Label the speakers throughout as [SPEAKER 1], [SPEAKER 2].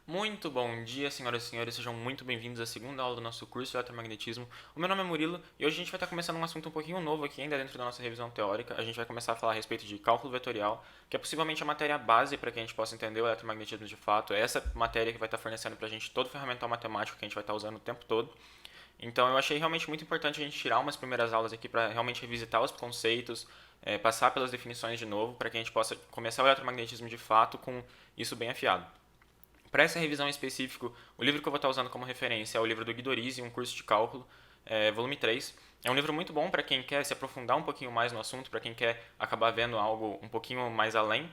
[SPEAKER 1] Muito bom dia, senhoras e senhores, sejam muito bem-vindos à segunda aula do nosso curso de eletromagnetismo. O meu nome é Murilo e hoje a gente vai estar começando um assunto um pouquinho novo aqui, ainda dentro da nossa revisão teórica. A gente vai começar a falar a respeito de cálculo vetorial, que é possivelmente a matéria base para que a gente possa entender o eletromagnetismo de fato. É essa matéria que vai estar fornecendo para a gente todo o ferramental matemático que a gente vai estar usando o tempo todo. Então eu achei realmente muito importante a gente tirar umas primeiras aulas aqui para realmente revisitar os conceitos, passar pelas definições de novo, para que a gente possa começar o eletromagnetismo de fato com isso bem afiado. Para essa revisão em específico, o livro que eu vou estar usando como referência é o livro do Guido Risi, Um Curso de Cálculo, volume 3. É um livro muito bom para quem quer se aprofundar um pouquinho mais no assunto, para quem quer acabar vendo algo um pouquinho mais além.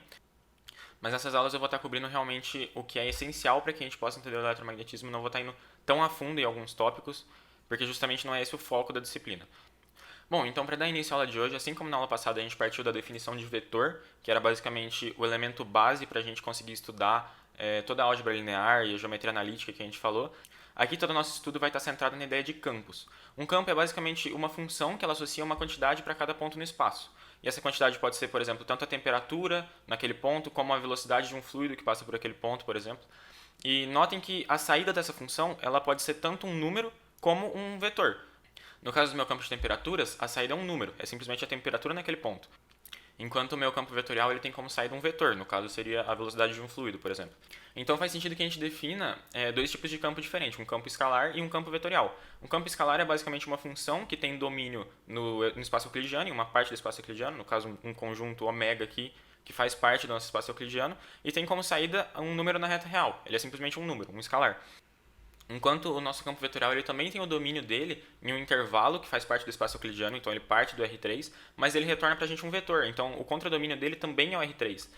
[SPEAKER 1] Mas nessas aulas eu vou estar cobrindo realmente o que é essencial para que a gente possa entender o eletromagnetismo. Não vou estar indo tão a fundo em alguns tópicos, porque justamente não é esse o foco da disciplina. Bom, então para dar início à aula de hoje, assim como na aula passada a gente partiu da definição de vetor, que era basicamente o elemento base para a gente conseguir estudar toda a álgebra linear e a geometria analítica que a gente falou, aqui todo o nosso estudo vai estar centrado na ideia de campos. Um campo é basicamente uma função que ela associa uma quantidade para cada ponto no espaço. E essa quantidade pode ser, por exemplo, tanto a temperatura naquele ponto, como a velocidade de um fluido que passa por aquele ponto, por exemplo. E notem que a saída dessa função ela pode ser tanto um número como um vetor. No caso do meu campo de temperaturas, a saída é um número, é simplesmente a temperatura naquele ponto. Enquanto o meu campo vetorial ele tem como saída um vetor, no caso seria a velocidade de um fluido, por exemplo. Então faz sentido que a gente defina dois tipos de campo diferentes, um campo escalar e um campo vetorial. Um campo escalar é basicamente uma função que tem domínio no espaço euclidiano, em uma parte do espaço euclidiano, no caso um conjunto ômega aqui, que faz parte do nosso espaço euclidiano, e tem como saída um número na reta real. Ele é simplesmente um número, um escalar. Enquanto o nosso campo vetorial ele também tem o domínio dele em um intervalo que faz parte do espaço euclidiano, então ele parte do R3, mas ele retorna para a gente um vetor, então o contradomínio dele também é o R3.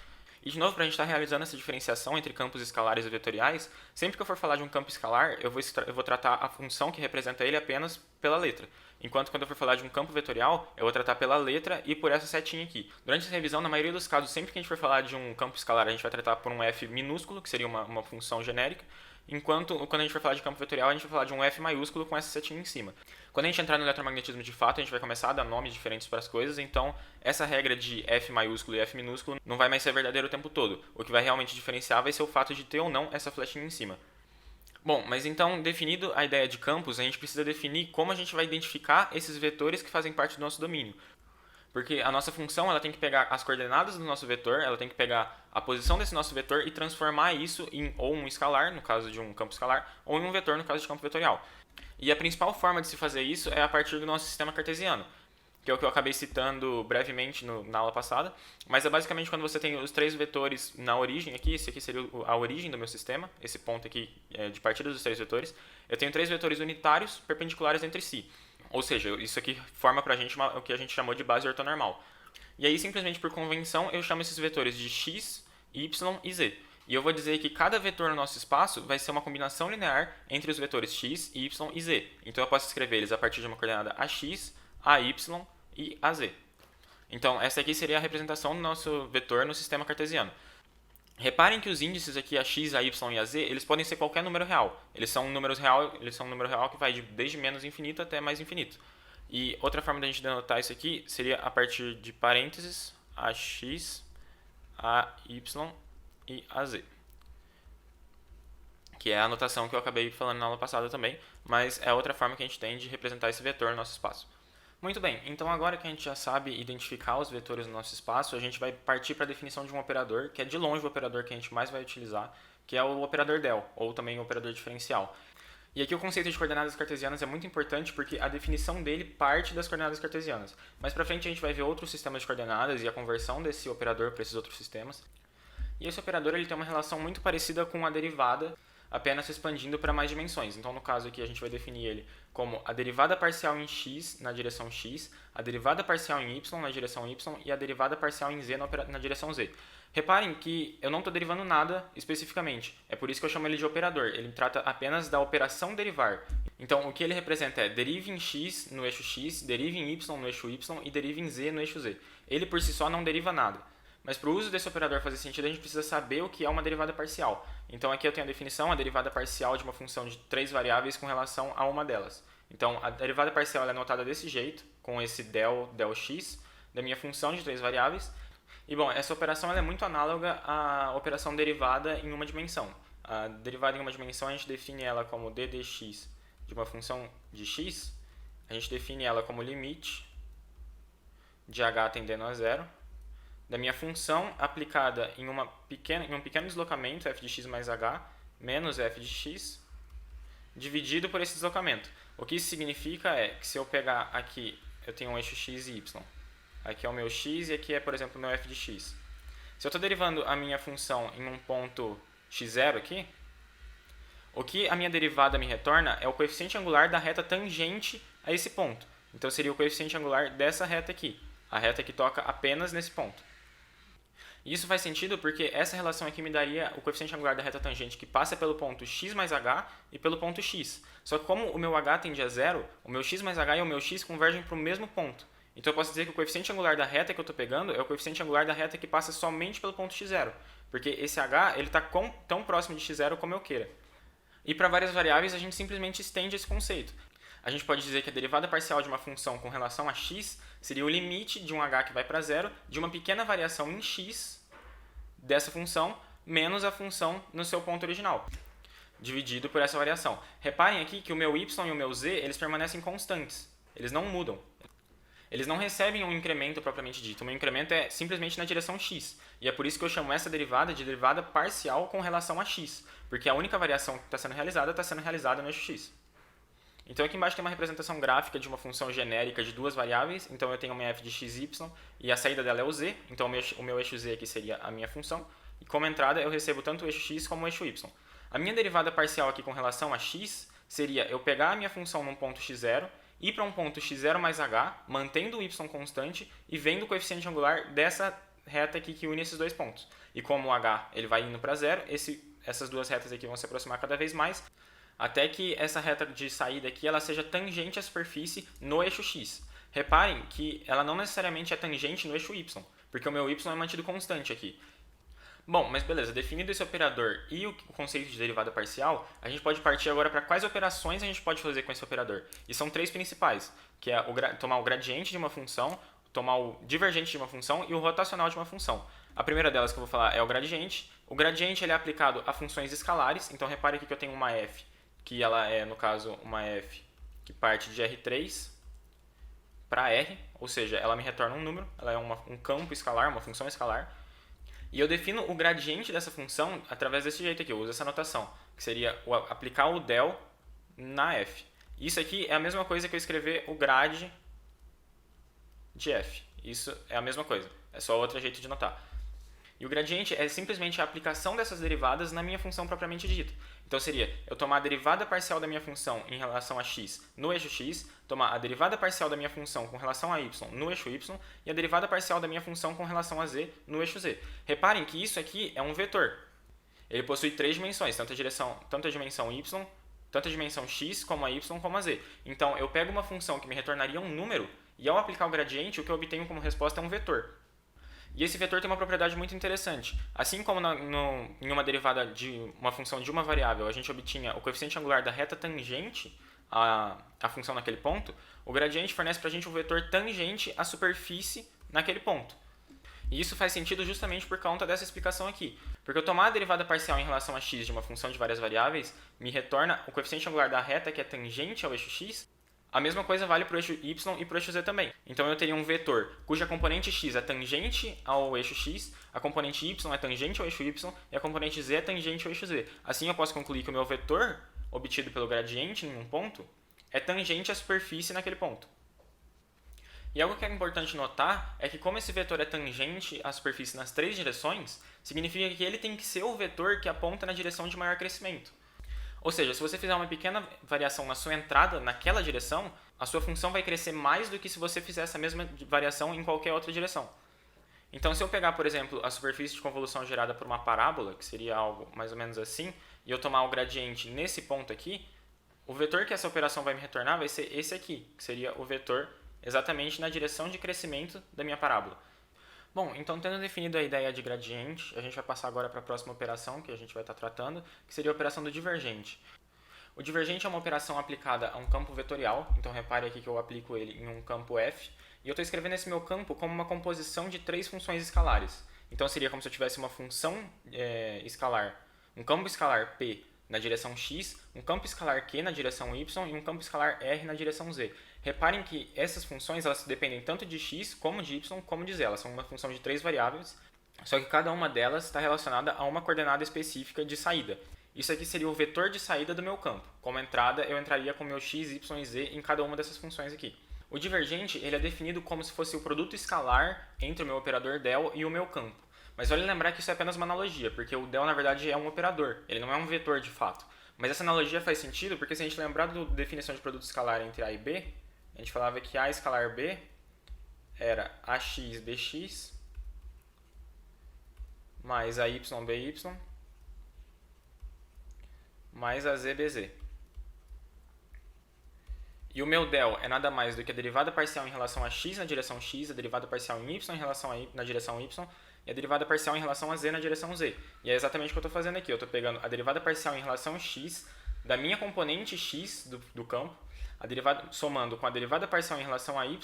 [SPEAKER 1] E de novo, para a gente estar realizando essa diferenciação entre campos escalares e vetoriais, sempre que eu for falar de um campo escalar, eu vou tratar a função que representa ele apenas pela letra. Enquanto quando eu for falar de um campo vetorial, eu vou tratar pela letra e por essa setinha aqui. Durante essa revisão, na maioria dos casos, sempre que a gente for falar de um campo escalar, a gente vai tratar por um f minúsculo, que seria uma função genérica, enquanto quando a gente for falar de campo vetorial, a gente vai falar de um f maiúsculo com essa setinha em cima. Quando a gente entrar no eletromagnetismo de fato, a gente vai começar a dar nomes diferentes para as coisas, então essa regra de f maiúsculo e f minúsculo não vai mais ser verdadeira o tempo todo. O que vai realmente diferenciar vai ser o fato de ter ou não essa flechinha em cima. Bom, mas então, definido a ideia de campos, a gente precisa definir como a gente vai identificar esses vetores que fazem parte do nosso domínio. Porque a nossa função ela tem que pegar as coordenadas do nosso vetor, ela tem que pegar a posição desse nosso vetor e transformar isso em ou um escalar, no caso de um campo escalar, ou em um vetor, no caso de campo vetorial. E a principal forma de se fazer isso é a partir do nosso sistema cartesiano, que é o que eu acabei citando brevemente na aula passada, mas é basicamente quando você tem os três vetores na origem aqui, esse aqui seria a origem do meu sistema, esse ponto aqui é de partida dos três vetores, eu tenho três vetores unitários perpendiculares entre si. Ou seja, isso aqui forma pra gente o que a gente chamou de base ortonormal. E aí, simplesmente por convenção, eu chamo esses vetores de x, y e z. E eu vou dizer que cada vetor no nosso espaço vai ser uma combinação linear entre os vetores x, y e z. Então eu posso escrever eles a partir de uma coordenada ax, ay e az. Então essa aqui seria a representação do nosso vetor no sistema cartesiano. Reparem que os índices aqui, a x, a y e a z, eles podem ser qualquer número real. Eles são um número real que vai desde menos infinito até mais infinito. E outra forma da gente denotar isso aqui seria a partir de parênteses, a x, a y e a z. Que é a anotação que eu acabei falando na aula passada também, mas é outra forma que a gente tem de representar esse vetor no nosso espaço. Muito bem, então agora que a gente já sabe identificar os vetores no nosso espaço, a gente vai partir para a definição de um operador, que é de longe o operador que a gente mais vai utilizar, que é o operador del, ou também o operador diferencial. E aqui o conceito de coordenadas cartesianas é muito importante porque a definição dele parte das coordenadas cartesianas. Mais para frente a gente vai ver outros sistemas de coordenadas e a conversão desse operador para esses outros sistemas. E esse operador ele tem uma relação muito parecida com a derivada, apenas expandindo para mais dimensões. Então, no caso aqui, a gente vai definir ele como a derivada parcial em x na direção x, a derivada parcial em y na direção y e a derivada parcial em z na direção z. Reparem que eu não estou derivando nada especificamente, é por isso que eu chamo ele de operador. Ele trata apenas da operação derivar. Então, o que ele representa é derive em x no eixo x, derive em y no eixo y e derive em z no eixo z. Ele por si só não deriva nada. Mas para o uso desse operador fazer sentido, a gente precisa saber o que é uma derivada parcial. Então aqui eu tenho a definição, a derivada parcial de uma função de três variáveis com relação a uma delas. Então a derivada parcial é anotada desse jeito, com esse del x, da minha função de três variáveis. E bom, essa operação ela é muito análoga à operação derivada em uma dimensão. A derivada em uma dimensão a gente define ela como d dx de uma função de x, a gente define ela como limite de h tendendo a zero, da minha função aplicada em um pequeno deslocamento, f de x mais h, menos f de x, dividido por esse deslocamento. O que isso significa é que se eu pegar aqui, eu tenho um eixo x e y. Aqui é o meu x e aqui é, por exemplo, o meu f de x. Se eu estou derivando a minha função em um ponto x0 aqui, o que a minha derivada me retorna é o coeficiente angular da reta tangente a esse ponto. Então seria o coeficiente angular dessa reta aqui, a reta que toca apenas nesse ponto. E isso faz sentido porque essa relação aqui me daria o coeficiente angular da reta tangente que passa pelo ponto x mais h e pelo ponto x. Só que como o meu h tende a zero, o meu x mais h e o meu x convergem para o mesmo ponto. Então eu posso dizer que o coeficiente angular da reta que eu estou pegando é o coeficiente angular da reta que passa somente pelo ponto x0. Porque esse h está tão próximo de x0 como eu queira. E para várias variáveis a gente simplesmente estende esse conceito. A gente pode dizer que a derivada parcial de uma função com relação a x seria o limite de um h que vai para zero de uma pequena variação em x dessa função menos a função no seu ponto original, dividido por essa variação. Reparem aqui que o meu y e o meu z eles permanecem constantes, eles não mudam. Eles não recebem um incremento propriamente dito, o meu incremento é simplesmente na direção x. E é por isso que eu chamo essa derivada de derivada parcial com relação a x, porque a única variação que está sendo realizada no eixo x. Então aqui embaixo tem uma representação gráfica de uma função genérica de duas variáveis, então eu tenho uma f de x, y, e a saída dela é o z, então o meu eixo z aqui seria a minha função, e como entrada eu recebo tanto o eixo x como o eixo y. A minha derivada parcial aqui com relação a x seria eu pegar a minha função num ponto x0, ir para um ponto x0 mais h, mantendo o y constante e vendo o coeficiente angular dessa reta aqui que une esses dois pontos. E como o h ele vai indo para zero, essas duas retas aqui vão se aproximar cada vez mais, até que essa reta de saída aqui ela seja tangente à superfície no eixo x. Reparem que ela não necessariamente é tangente no eixo y, porque o meu y é mantido constante aqui. Bom, mas beleza, definido esse operador e o conceito de derivada parcial, a gente pode partir agora para quais operações a gente pode fazer com esse operador. E são três principais, que é tomar o gradiente de uma função, tomar o divergente de uma função e o rotacional de uma função. A primeira delas que eu vou falar é o gradiente. O gradiente ele é aplicado a funções escalares, então repare aqui que eu tenho uma f, que ela é, no caso, uma f que parte de R3 para R, ou seja, ela me retorna um número, ela é um campo escalar, uma função escalar. E eu defino o gradiente dessa função através desse jeito aqui, eu uso essa notação, que seria aplicar o del na f. Isso aqui é a mesma coisa que eu escrever o grade de f. Isso é a mesma coisa, é só outro jeito de notar. E o gradiente é simplesmente a aplicação dessas derivadas na minha função propriamente dita. Então seria eu tomar a derivada parcial da minha função em relação a x no eixo x, tomar a derivada parcial da minha função com relação a y no eixo y e a derivada parcial da minha função com relação a z no eixo z. Reparem que isso aqui é um vetor. Ele possui três dimensões, tanto a dimensão y, tanto a dimensão x como a y como a z. Então eu pego uma função que me retornaria um número e ao aplicar o gradiente o que eu obtenho como resposta é um vetor. E esse vetor tem uma propriedade muito interessante. Assim como em uma derivada de uma função de uma variável, a gente obtinha o coeficiente angular da reta tangente à função naquele ponto, o gradiente fornece para a gente um vetor tangente à superfície naquele ponto. E isso faz sentido justamente por conta dessa explicação aqui. Porque eu tomar a derivada parcial em relação a x de uma função de várias variáveis me retorna o coeficiente angular da reta que é tangente ao eixo x. A mesma coisa vale para o eixo y e para o eixo z também. Então eu teria um vetor cuja componente x é tangente ao eixo x, a componente y é tangente ao eixo y e a componente z é tangente ao eixo z. Assim eu posso concluir que o meu vetor obtido pelo gradiente em um ponto é tangente à superfície naquele ponto. E algo que é importante notar é que como esse vetor é tangente à superfície nas três direções, significa que ele tem que ser o vetor que aponta na direção de maior crescimento. Ou seja, se você fizer uma pequena variação na sua entrada naquela direção, a sua função vai crescer mais do que se você fizer essa mesma variação em qualquer outra direção. Então, se eu pegar, por exemplo, a superfície de convolução gerada por uma parábola, que seria algo mais ou menos assim, e eu tomar o gradiente nesse ponto aqui, o vetor que essa operação vai me retornar vai ser esse aqui, que seria o vetor exatamente na direção de crescimento da minha parábola. Bom, então tendo definido a ideia de gradiente, a gente vai passar agora para a próxima operação que a gente vai estar tratando, que seria a operação do divergente. O divergente é uma operação aplicada a um campo vetorial, então repare aqui que eu aplico ele em um campo f, e eu estou escrevendo esse meu campo como uma composição de três funções escalares. Então seria como se eu tivesse uma função escalar, um campo escalar P na direção x, um campo escalar q na direção y e um campo escalar r na direção z. Reparem que essas funções elas dependem tanto de x, como de y, como de z. Elas são uma função de 3 variáveis, só que cada uma delas está relacionada a uma coordenada específica de saída. Isso aqui seria o vetor de saída do meu campo. Como entrada, eu entraria com meu x, y e z em cada uma dessas funções aqui. O divergente ele é definido como se fosse o produto escalar entre o meu operador del e o meu campo. Mas vale lembrar que isso é apenas uma analogia, porque o del na verdade é um operador, ele não é um vetor de fato. Mas essa analogia faz sentido porque se a gente lembrar da definição de produto escalar entre A e B, a gente falava que A escalar B era AX BX mais AY BY mais AZ BZ. E o meu del é nada mais do que a derivada parcial em relação a x na direção x, a derivada parcial em y em relação a y, na direção y, e a derivada parcial em relação a z na direção z. E é exatamente o que eu estou fazendo aqui. Eu estou pegando a derivada parcial em relação a x da minha componente x do campo, somando com a derivada parcial em relação a y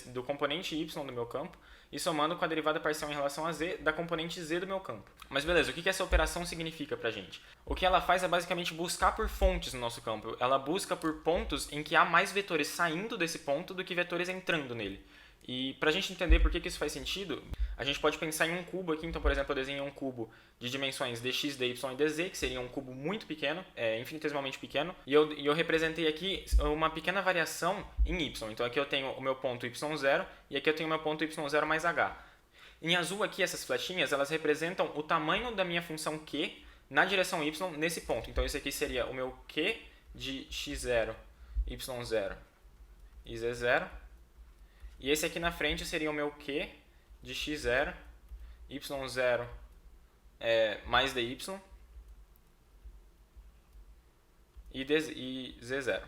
[SPEAKER 1] do componente y do meu campo, e somando com a derivada parcial em relação a z da componente z do meu campo. Mas beleza, o que essa operação significa pra gente? O que ela faz é basicamente buscar por fontes no nosso campo. Ela busca por pontos em que há mais vetores saindo desse ponto do que vetores entrando nele. E pra gente entender por que isso faz sentido, a gente pode pensar em um cubo aqui. Então, por exemplo, eu desenhei um cubo de dimensões dx, dy e dz, que seria um cubo muito pequeno, infinitesimalmente pequeno, e eu representei aqui uma pequena variação em y. Então aqui eu tenho o meu ponto y0 e aqui eu tenho o meu ponto y0 mais h. Em azul aqui, essas flechinhas, elas representam o tamanho da minha função q na direção y nesse ponto. Então esse aqui seria o meu q de x0, y0 e z0. E esse aqui na frente seria o meu q de x0, y0 mais dy e z0.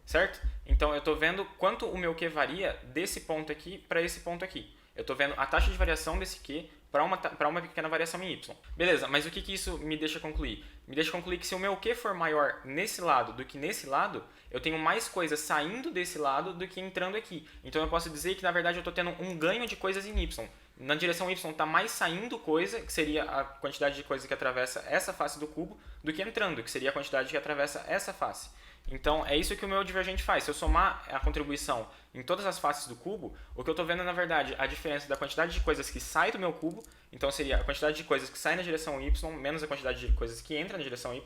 [SPEAKER 1] Certo? Então eu estou vendo quanto o meu q varia desse ponto aqui para esse ponto aqui. Eu estou vendo a taxa de variação desse q para uma pequena variação em y. Beleza, mas o que isso me deixa concluir? Me deixa concluir que se o meu q for maior nesse lado do que nesse lado, eu tenho mais coisas saindo desse lado do que entrando aqui. Então eu posso dizer que na verdade eu estou tendo um ganho de coisas em y. Na direção y está mais saindo coisa, que seria a quantidade de coisa que atravessa essa face do cubo, do que entrando, que seria a quantidade que atravessa essa face. Então é isso que o meu divergente faz. Se eu somar a contribuição em todas as faces do cubo, o que eu estou vendo é, na verdade, a diferença da quantidade de coisas que sai do meu cubo. Então seria a quantidade de coisas que sai na direção y menos a quantidade de coisas que entra na direção y,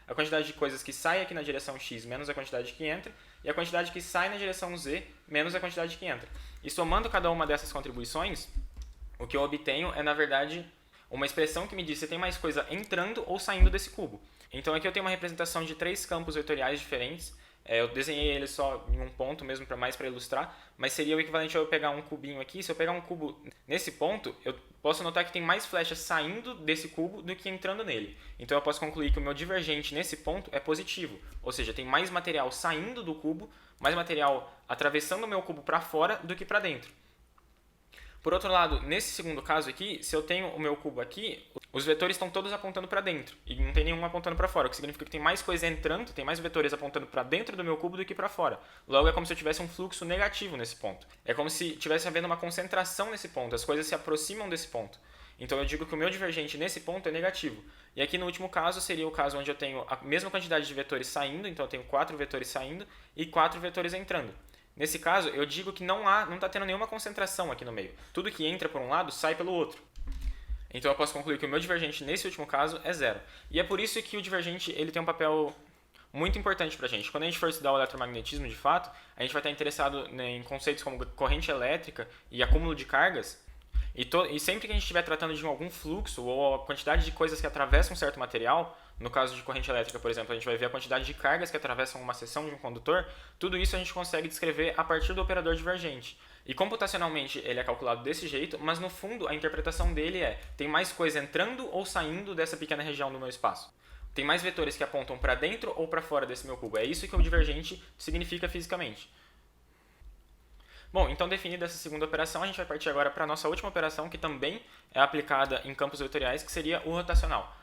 [SPEAKER 1] a quantidade de coisas que sai aqui na direção x menos a quantidade que entra, e a quantidade que sai na direção z menos a quantidade que entra. E somando cada uma dessas contribuições, o que eu obtenho é, na verdade, uma expressão que me diz se tem mais coisa entrando ou saindo desse cubo. Então aqui eu tenho uma representação de 3 campos vetoriais diferentes. Eu desenhei eles só em um ponto mesmo, mais para ilustrar, mas seria o equivalente a eu pegar um cubinho aqui. Se eu pegar um cubo nesse ponto, eu posso notar que tem mais flechas saindo desse cubo do que entrando nele. Então eu posso concluir que o meu divergente nesse ponto é positivo, ou seja, tem mais material saindo do cubo, mais material atravessando o meu cubo para fora do que para dentro. Por outro lado, nesse segundo caso aqui, se eu tenho o meu cubo aqui, os vetores estão todos apontando para dentro e não tem nenhum apontando para fora, o que significa que tem mais coisa entrando, tem mais vetores apontando para dentro do meu cubo do que para fora. Logo, é como se eu tivesse um fluxo negativo nesse ponto. É como se tivesse havendo uma concentração nesse ponto, as coisas se aproximam desse ponto. Então eu digo que o meu divergente nesse ponto é negativo. E aqui no último caso seria o caso onde eu tenho a mesma quantidade de vetores saindo, então eu tenho 4 vetores saindo e 4 vetores entrando. Nesse caso, eu digo que não está tendo nenhuma concentração aqui no meio. Tudo que entra por um lado sai pelo outro. Então eu posso concluir que o meu divergente nesse último caso é zero. E é por isso que o divergente ele tem um papel muito importante para a gente. Quando a gente for estudar o eletromagnetismo de fato, a gente vai estar interessado em conceitos como corrente elétrica e acúmulo de cargas. E sempre que a gente estiver tratando de algum fluxo ou a quantidade de coisas que atravessam um certo material, no caso de corrente elétrica, por exemplo, a gente vai ver a quantidade de cargas que atravessam uma seção de um condutor, tudo isso a gente consegue descrever a partir do operador divergente. E computacionalmente ele é calculado desse jeito, mas no fundo a interpretação dele tem mais coisa entrando ou saindo dessa pequena região do meu espaço. Tem mais vetores que apontam para dentro ou para fora desse meu cubo. É isso que o divergente significa fisicamente. Bom, então definida essa segunda operação, a gente vai partir agora para a nossa última operação, que também é aplicada em campos vetoriais, que seria o rotacional.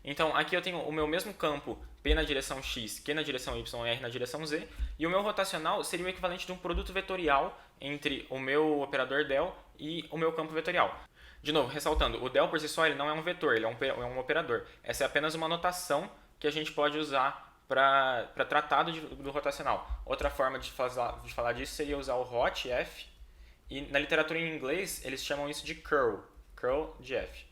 [SPEAKER 1] Então, aqui eu tenho o meu mesmo campo P na direção X, Q na direção Y e R na direção Z, e o meu rotacional seria o equivalente de um produto vetorial entre o meu operador del e o meu campo vetorial. De novo, ressaltando, o del por si só ele não é um vetor, ele é um operador. Essa é apenas uma notação que a gente pode usar para tratado do rotacional. Outra forma de falar disso seria usar o hot f, e na literatura em inglês eles chamam isso de curl de f.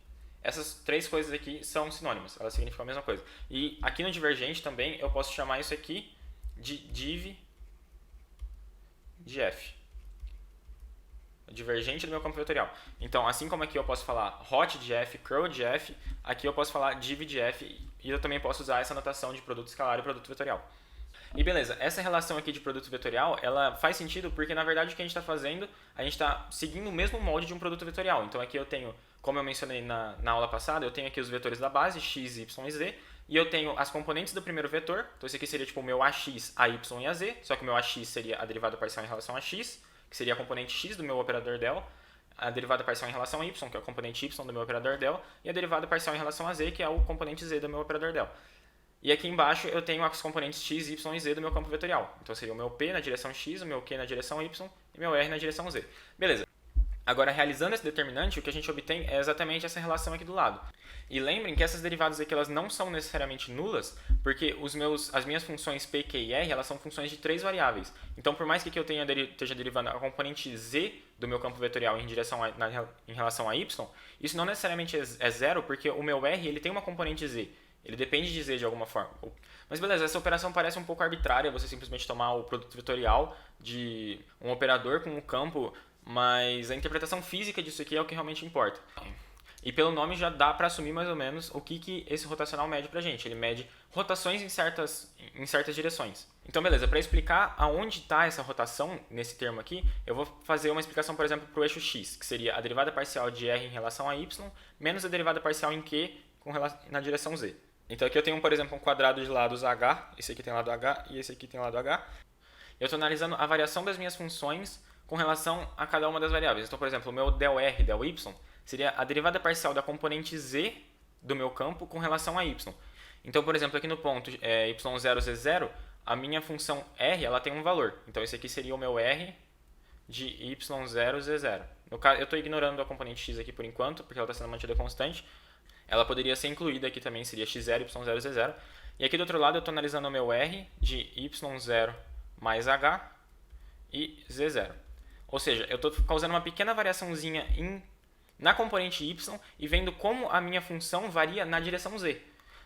[SPEAKER 1] Essas três coisas aqui são sinônimas, elas significam a mesma coisa. E aqui no divergente também eu posso chamar isso aqui de div de f. Divergente do meu campo vetorial. Então, assim como aqui eu posso falar hot de f, curl de f, aqui eu posso falar div de f, e eu também posso usar essa notação de produto escalar e produto vetorial. E beleza, essa relação aqui de produto vetorial, ela faz sentido porque na verdade o que a gente está fazendo, a gente está seguindo o mesmo molde de um produto vetorial. Então aqui eu tenho, como eu mencionei na aula passada, eu tenho aqui os vetores da base, x, y e z, e eu tenho as componentes do primeiro vetor, então esse aqui seria tipo o meu ax, a y e a z, só que o meu ax seria a derivada parcial em relação a x, que seria a componente x do meu operador del, a derivada parcial em relação a y, que é a componente y do meu operador del, e a derivada parcial em relação a z, que é o componente z do meu operador del. E aqui embaixo eu tenho as componentes x, y e z do meu campo vetorial. Então seria o meu p na direção x, o meu q na direção y e meu r na direção z. Beleza. Agora, realizando esse determinante, o que a gente obtém é exatamente essa relação aqui do lado. E lembrem que essas derivadas aqui elas não são necessariamente nulas, porque as minhas funções p, q e r elas são funções de 3 variáveis. Então, por mais que aqui eu esteja derivando a componente z do meu campo vetorial em relação a y, isso não necessariamente é zero, porque o meu r ele tem uma componente z. Ele depende de z de alguma forma. Mas beleza, essa operação parece um pouco arbitrária, você simplesmente tomar o produto vetorial de um operador com um campo, mas a interpretação física disso aqui é o que realmente importa. E pelo nome já dá para assumir mais ou menos o que esse rotacional mede pra gente. Ele mede rotações em certas direções. Então beleza, para explicar aonde está essa rotação nesse termo aqui, eu vou fazer uma explicação, por exemplo, para o eixo x, que seria a derivada parcial de r em relação a y, menos a derivada parcial em q na direção z. Então aqui eu tenho, por exemplo, um quadrado de lados h, esse aqui tem lado h e esse aqui tem lado h. Eu estou analisando a variação das minhas funções com relação a cada uma das variáveis. Então, por exemplo, o meu del r, del y, seria a derivada parcial da componente z do meu campo com relação a y. Então, por exemplo, aqui no ponto y0, z0, a minha função r ela tem um valor. Então, esse aqui seria o meu r de y0, z0. No caso, eu estou ignorando a componente x aqui por enquanto, porque ela está sendo mantida constante. Ela poderia ser incluída aqui também, seria x0, y0, z0. E aqui do outro lado eu estou analisando o meu r de y0 mais h e z0. Ou seja, eu estou causando uma pequena variaçãozinha na componente y e vendo como a minha função varia na direção z.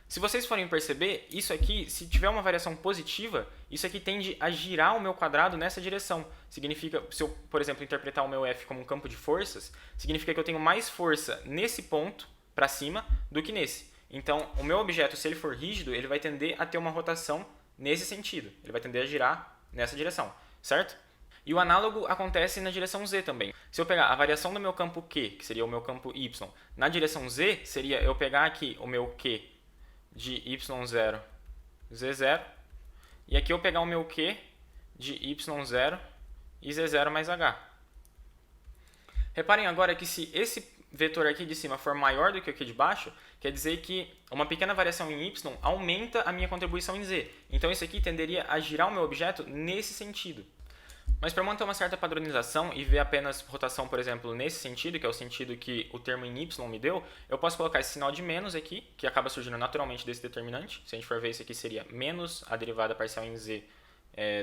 [SPEAKER 1] Se vocês forem perceber, isso aqui, se tiver uma variação positiva, isso aqui tende a girar o meu quadrado nessa direção. Significa, se eu, por exemplo, interpretar o meu f como um campo de forças, significa que eu tenho mais força nesse ponto para cima do que nesse. Então, o meu objeto, se ele for rígido, ele vai tender a ter uma rotação nesse sentido. Ele vai tender a girar nessa direção, certo? E o análogo acontece na direção z também. Se eu pegar a variação do meu campo q, que seria o meu campo y, na direção z, seria eu pegar aqui o meu q de y0, z0, e aqui eu pegar o meu q de y0 e z0 mais h. Reparem agora que se esse vetor aqui de cima for maior do que o aqui de baixo, quer dizer que uma pequena variação em y aumenta a minha contribuição em z. Então isso aqui tenderia a girar o meu objeto nesse sentido. Mas para manter uma certa padronização e ver apenas rotação, por exemplo, nesse sentido, que é o sentido que o termo em y me deu, eu posso colocar esse sinal de menos aqui, que acaba surgindo naturalmente desse determinante. Se a gente for ver, isso aqui seria menos a derivada parcial em z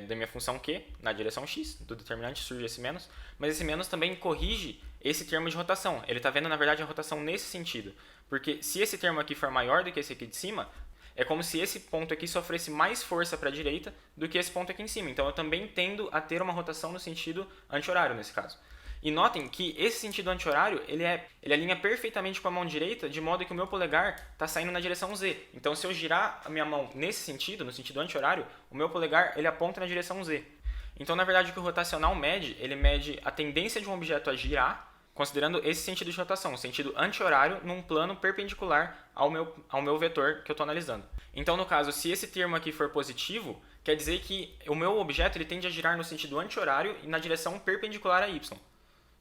[SPEAKER 1] da minha função q, na direção x, do determinante surge esse menos, mas esse menos também corrige esse termo de rotação. Ele está vendo, na verdade, a rotação nesse sentido, porque se esse termo aqui for maior do que esse aqui de cima, é como se esse ponto aqui sofresse mais força para a direita do que esse ponto aqui em cima. Então, eu também tendo a ter uma rotação no sentido anti-horário, nesse caso. E notem que esse sentido anti-horário, ele alinha perfeitamente com a mão direita, de modo que o meu polegar está saindo na direção z. Então, se eu girar a minha mão nesse sentido, no sentido anti-horário, o meu polegar ele aponta na direção z. Então, na verdade, o que o rotacional mede, ele mede a tendência de um objeto a girar, considerando esse sentido de rotação, o sentido anti-horário num plano perpendicular ao meu vetor que eu estou analisando. Então, no caso, se esse termo aqui for positivo, quer dizer que o meu objeto ele tende a girar no sentido anti-horário e na direção perpendicular a y,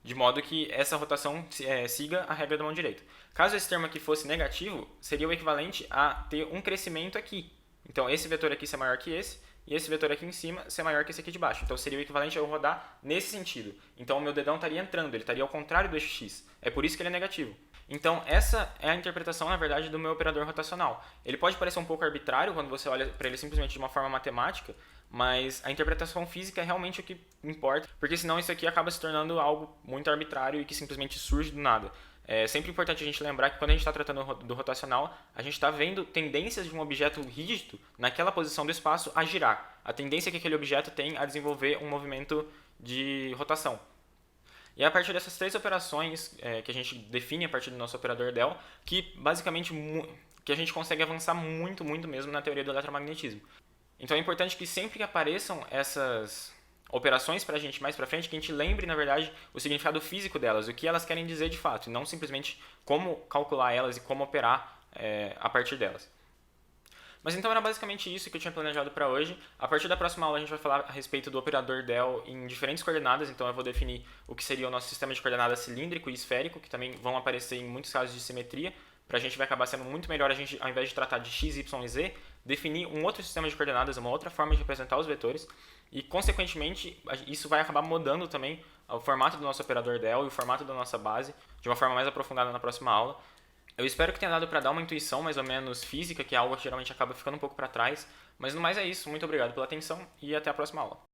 [SPEAKER 1] de modo que essa rotação siga a regra da mão direita. Caso esse termo aqui fosse negativo, seria o equivalente a ter um crescimento aqui. Então, esse vetor aqui ser maior que esse, e esse vetor aqui em cima ser maior que esse aqui de baixo. Então seria o equivalente a eu rodar nesse sentido. Então o meu dedão estaria entrando, ele estaria ao contrário do eixo x. É por isso que ele é negativo. Então essa é a interpretação, na verdade, do meu operador rotacional. Ele pode parecer um pouco arbitrário quando você olha para ele simplesmente de uma forma matemática, mas a interpretação física é realmente o que importa, porque senão isso aqui acaba se tornando algo muito arbitrário e que simplesmente surge do nada. É sempre importante a gente lembrar que quando a gente está tratando do rotacional, a gente está vendo tendências de um objeto rígido naquela posição do espaço a girar. A tendência que aquele objeto tem a desenvolver um movimento de rotação. E é a partir dessas três operações que a gente define a partir do nosso operador del, que basicamente que a gente consegue avançar muito mesmo na teoria do eletromagnetismo. Então é importante que sempre que apareçam essas operações para a gente mais para frente, que a gente lembre, na verdade, o significado físico delas, o que elas querem dizer de fato, e não simplesmente como calcular elas e como operar a partir delas. Mas então era basicamente isso que eu tinha planejado para hoje. A partir da próxima aula a gente vai falar a respeito do operador del em diferentes coordenadas, então eu vou definir o que seria o nosso sistema de coordenadas cilíndrico e esférico, que também vão aparecer em muitos casos de simetria. Para a gente vai acabar sendo muito melhor a gente, ao invés de tratar de x, y e z, definir um outro sistema de coordenadas, uma outra forma de representar os vetores, e consequentemente isso vai acabar mudando também o formato do nosso operador del e o formato da nossa base de uma forma mais aprofundada na próxima aula. Eu espero que tenha dado para dar uma intuição mais ou menos física, que é algo que geralmente acaba ficando um pouco para trás, mas no mais é isso. Muito obrigado pela atenção e até a próxima aula.